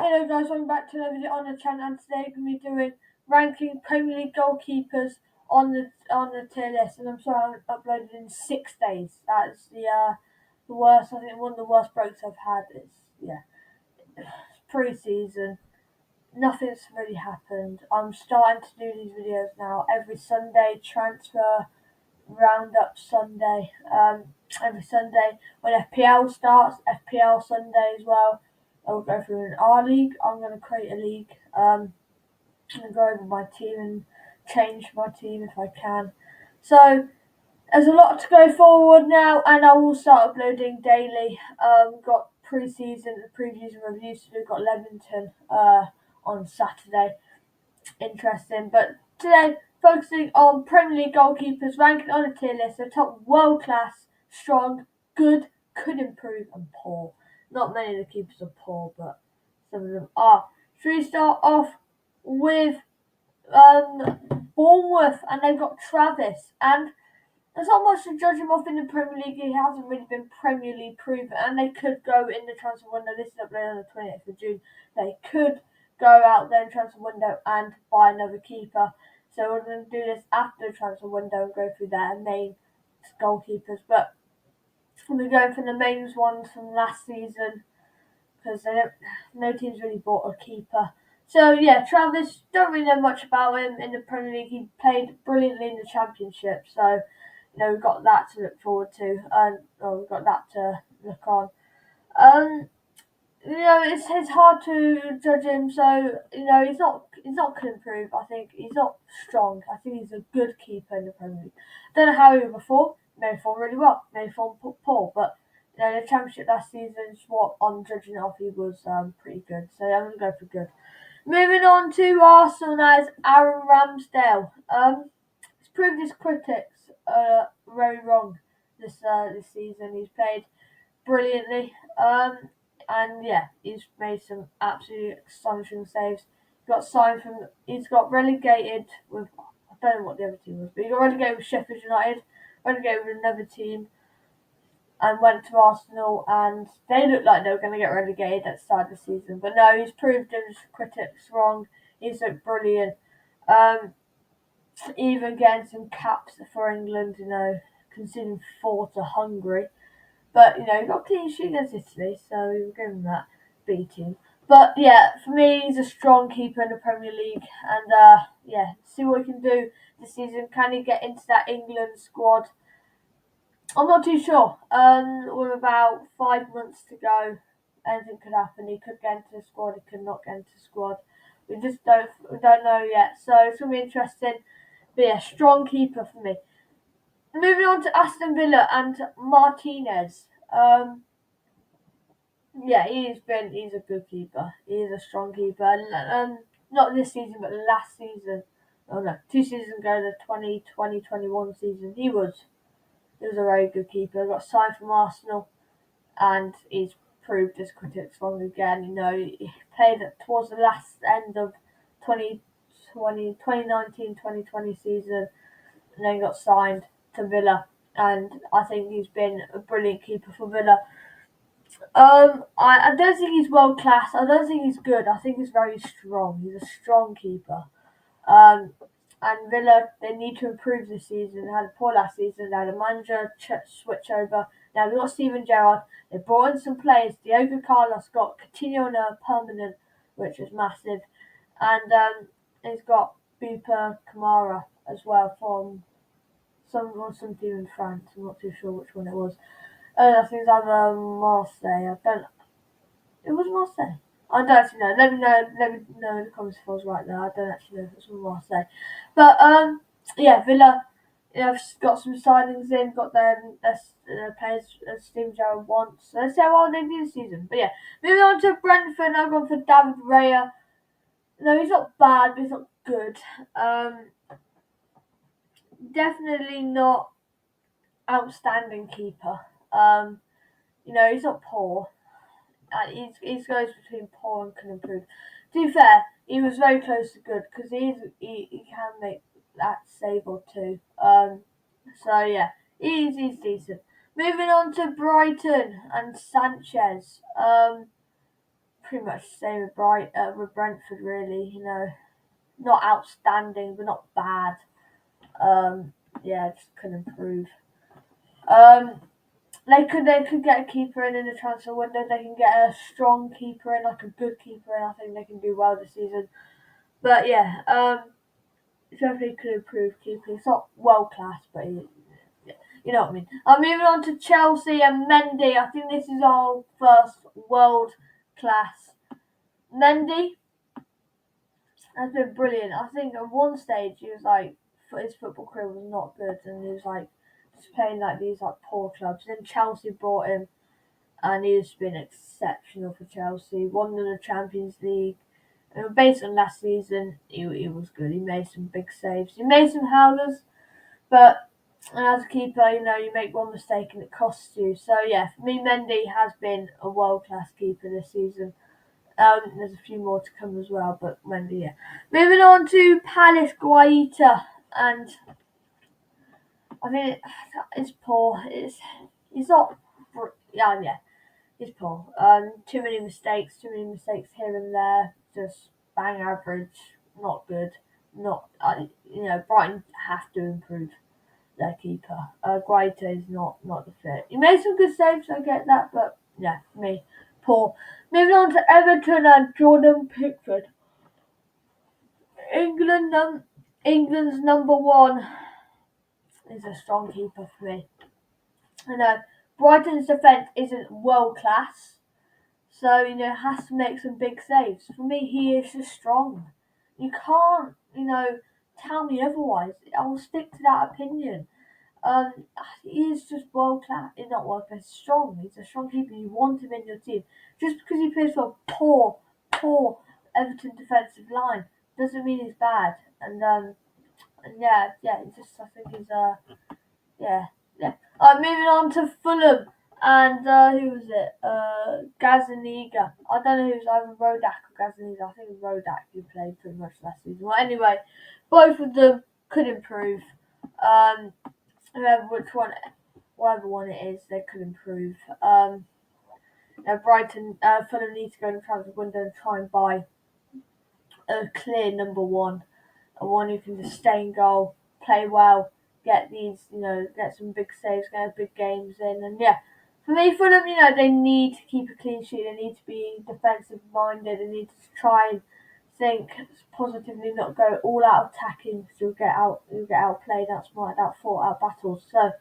Hello guys, welcome back to another video on the channel, and today we're going to be doing ranking Premier League goalkeepers on the tier list. And I'm sorry I haven't uploaded in 6 days. That's the worst. I think one of the worst breaks I've had. It's pre-season. Nothing's really happened. I'm starting to do these videos now every Sunday. Transfer roundup Sunday. Every Sunday when FPL starts, FPL Sunday as well. I'll go through an R league. I'm going to create a league and go over my team and change my team if I can. So there's a lot to go forward now, and I will start uploading daily. Got pre-season, previews and reviews to do. Got Leamington on Saturday. Interesting, but today focusing on Premier League goalkeepers ranking on a tier list. The top world class, strong, good, could improve, and poor. Not many of the keepers are poor, but some of them are. Should we start off with Bournemouth? And they've got Travis, and there's not much to judge him off in the Premier League. He hasn't really been Premier League proven, and they could go in the transfer window. This is uploaded on the 28th of June. They could go out there in transfer window and buy another keeper. So we're going to do this after the transfer window and go through their main goalkeepers. But we're going for the main ones from last season because no team's really bought a keeper. So yeah, Travis, don't really know much about him in the Premier League. He played brilliantly in the Championship, so we've got that to look forward to, and we've got that to look on. It's hard to judge him. So he's not could improve. I think he's not strong. I think he's a good keeper in the Premier League. Don't know how he was before. Maybe performed really well. Maybe performed poor, but the Championship last season is what I'm judging off. He was pretty good. So I'm gonna go for good. Moving on to Arsenal now is Aaron Ramsdale. He's proved his critics very wrong this season. He's played brilliantly. And yeah, he's made some absolutely astonishing saves. He's got relegated with, I don't know what the other team was, but he got relegated with Sheffield United, relegated with another team, and went to Arsenal, and they looked like they were going to get relegated at the start of the season. But no, he's proved his critics wrong. He's looked brilliant. Even getting some caps for England, conceding 4 to Hungary. But, he got a clean sheet against Italy, so we will give him that beating. But, yeah, for me, he's a strong keeper in the Premier League. And, see what he can do this season. Can he get into that England squad? I'm not too sure. With about 5 months to go, anything could happen. He could get into the squad, he could not get into the squad. We don't know yet. So, it's going to be interesting. But, yeah, strong keeper for me. Moving on to Aston Villa and Martinez. He's a good keeper. He's a strong keeper. Not this season, but last season. Oh no, 2 seasons ago, the 2020-21 season, he was a very good keeper. Got signed from Arsenal, and he's proved his critics wrong again. He played towards the last end of 2019-2020 season, and then got signed to Villa. And I think he's been a brilliant keeper for Villa. I don't think he's world class. I don't think he's good. I think he's very strong. He's a strong keeper. And Villa, they need to improve this season. They had a poor last season. They had a manager switch over. Now they've got Steven Gerrard. They brought in some players. Diogo Carlos got Coutinho on a permanent, which is massive. And he's got Bupa Kamara as well from some team in France. I'm not too sure which one it was. I think it's either Marseille. It was Marseille. I don't actually know. Let me know in the comments if I was right there. I don't actually know if it's from Marseille. But Villa, got some signings in. Got their players Steven Gerrard wants. So let's see how well they do this season. But yeah, moving on to Brentford. I've gone for David Raya. No, he's not bad, but he's not good. Definitely not outstanding keeper. He's not poor. He goes between poor and can improve. To be fair, he was very close to good because he can make that save or two. So yeah, he's decent. Moving on to Brighton and Sanchez. pretty much the same with Brentford, really. Not outstanding, but not bad. Yeah, just could improve. Um, they could get a keeper in the transfer window. They can get a strong keeper in, like a good keeper in. I think they can do well this season. But yeah, definitely could improve keeping. It's not world class, but you know what I mean. I'm moving on to Chelsea and Mendy. I think this is our first world class. Mendy has been brilliant. I think at one stage he was like, his football career was not good, and he was like just playing like these like poor clubs. Then Chelsea brought him, and he's been exceptional for Chelsea. Won the Champions League. And based on last season, he was good. He made some big saves. He made some howlers, but as a keeper, you make one mistake and it costs you. So yeah, for me, Mendy has been a world class keeper this season. There's a few more to come as well, but Mendy, yeah. Moving on to Palace Guaita, and I think it's poor. It's not. Yeah. He's poor. Too many mistakes here and there. Just bang average. Not good. Not. Brighton have to improve their keeper. Guaita is not the fit. He made some good saves. I get that, but yeah, for me, poor. Moving on to Everton and Jordan Pickford. England's number one is a strong keeper for me. I know Brighton's defence isn't world class. So, has to make some big saves. For me, he is just strong. You can't, tell me otherwise. I will stick to that opinion. Um, he is just world class. He's not world class. Strong. He's a strong keeper. You want him in your team. Just because he plays for a poor Everton defensive line doesn't mean he's bad. And yeah. I think he's yeah, yeah. Moving on to Fulham and who was it? Gazaniga. I don't know who's either Rodak or Gazaniga. I think it was Rodak who played pretty much last season. Well, anyway, both of them could improve. Um, whatever one it is, they could improve. Fulham need to go in the transfer window and try and buy a clear number one, a one who can just stay in goal, play well, get some big saves, get big games in, and yeah. For me, Fulham, they need to keep a clean sheet. They need to be defensive minded. They need to try and think positively, not go all out attacking because you'll get outplayed, fought out battles. So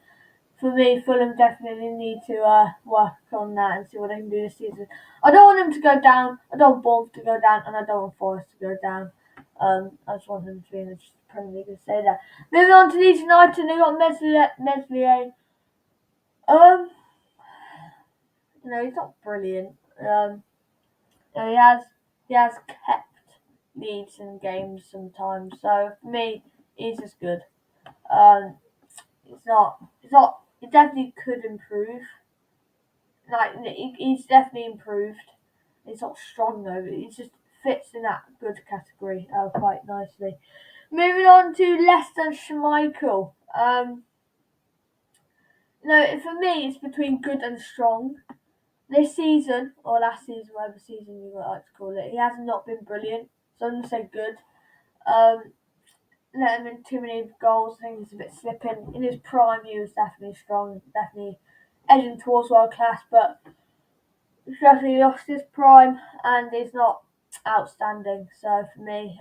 for me, Fulham definitely need to work on that and see what they can do this season. I don't want them to go down. I don't want Bournemouth to go down, and I don't want Forest to go down. I just want them to be in the Premier League and say that. Moving on to Leeds United, they got Meslier. Um, he's not brilliant. He has kept Leeds in games sometimes. So for me, he's just good. Um, it's not. It's not. It definitely could improve. Like he's definitely improved. He's not strong though. He just fits in that good category quite nicely. Moving on to Leicester Schmeichel. No, for me it's between good and strong. This season or last season, whatever season you would like to call it, he has not been brilliant. So I'm gonna say good. Um, Let him in too many goals. I think he's a bit slipping. In his prime, he was definitely strong, definitely edging towards world class, but he's definitely lost his prime and he's not outstanding. So for me,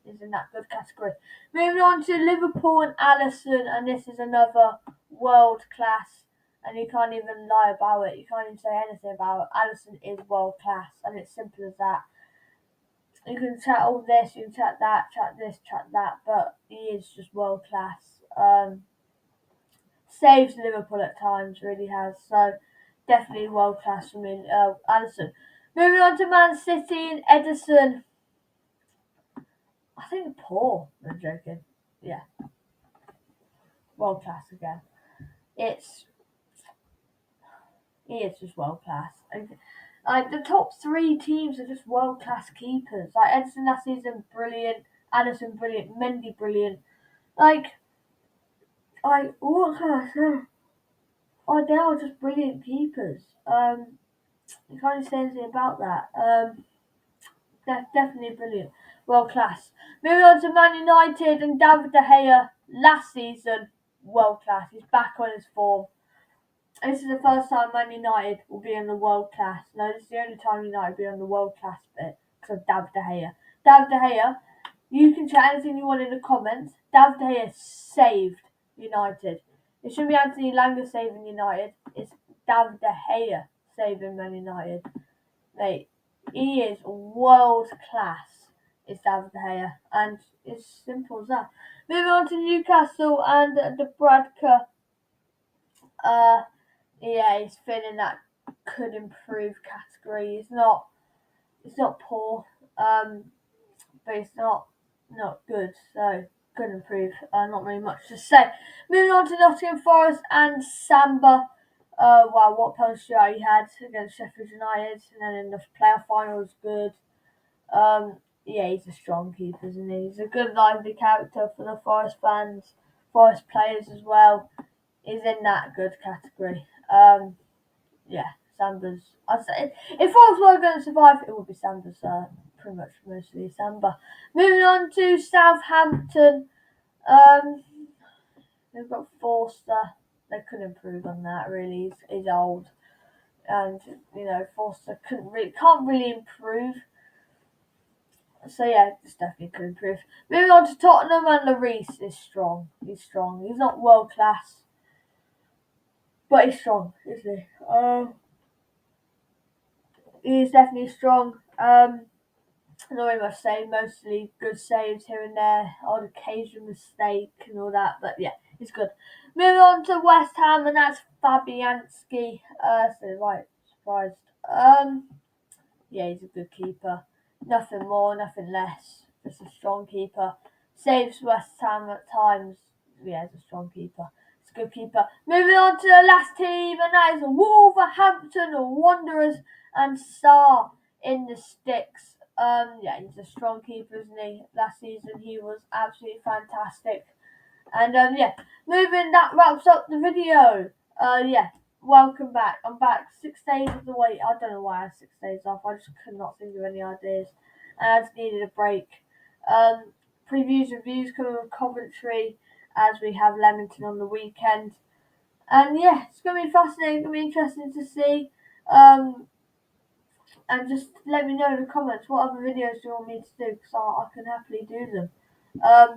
he's in that good category. Moving on to Liverpool and Alisson, and this is another world class. And you can't even lie about it. You can't even say anything about it. Alisson is world class, and it's simple as that. You can chat all this, you can chat that, chat this, chat that, but he is just world class. Saves Liverpool at times, really has. So definitely world class for me, Alisson. Moving on to Man City and Ederson. I think poor. I'm joking. Yeah, world class again. It's He is just world class. Like the top three teams are just world class keepers. Like Ederson last season, brilliant. Alisson, brilliant. Mendy, brilliant. Like, what can I say? Oh, they are just brilliant keepers. you can't really say anything about that. That's definitely brilliant. World class. Moving on to Man United and David De Gea last season. World class. He's back on his form. This is the first time Man United will be in the world class. No, this is the only time United will be on the world class bit because of David De Gea. David De Gea, you can chat anything you want in the comments. David De Gea saved United. It shouldn't be Anthony Langer saving United. It's David De Gea saving Man United. Mate, he is world class. It's David De Gea. And it's simple as that. Moving on to Newcastle and the Bradker. Yeah, he's feeling that could improve category. It's not poor, but it's not good. So could improve. Not really much to say. Moving on to Nottingham Forest and Samba. Wow, what penalty shootout he had against Sheffield United, and then in the playoff final was good. Yeah, he's a strong keeper, isn't he? He's a good, lively character for the Forest fans, Forest players as well. He's in that good category. Yeah, Samba's. I'd say if Forest were going to survive, it would be Samba's. Pretty much mostly Samba. Moving on to Southampton. They've got Forster. They could improve on that. Really, he's old, and Forster can't really improve. So yeah, this definitely could improve. Moving on to Tottenham, and Lloris is strong. He's strong. He's not world class, but he's strong, isn't he? He's definitely strong. Not very much save, mostly good saves here and there, odd occasion mistake and all that, but yeah, it's good. Moving on to West Ham, and that's Fabianski. So right, surprised. Yeah, he's a good keeper. Nothing more, nothing less. Just a strong keeper. Saves West Ham at times. Yeah, he's a strong keeper. It's a good keeper. Moving on to the last team, and that is Wolverhampton Wanderers and Sarr in the sticks. Yeah, he's a strong keeper, isn't he? Last season he was absolutely fantastic. And yeah, that wraps up the video. Yeah, welcome back. I'm back 6 days of the wait. I don't know why I had 6 days off. I just could not think of any ideas, and I just needed a break. Previews, reviews coming with Coventry as we have Leamington on the weekend, and yeah, it's gonna be fascinating. It's gonna be interesting to see. And just let me know in the comments what other videos do you want me to do, because I can happily do them.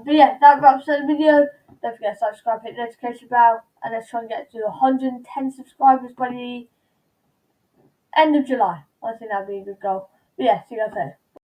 But yeah, that wraps up the video. Don't forget to subscribe, hit the notification bell, and let's try and get to 110 subscribers by the end of July. I think that'd be a good goal. But yeah, see you guys later.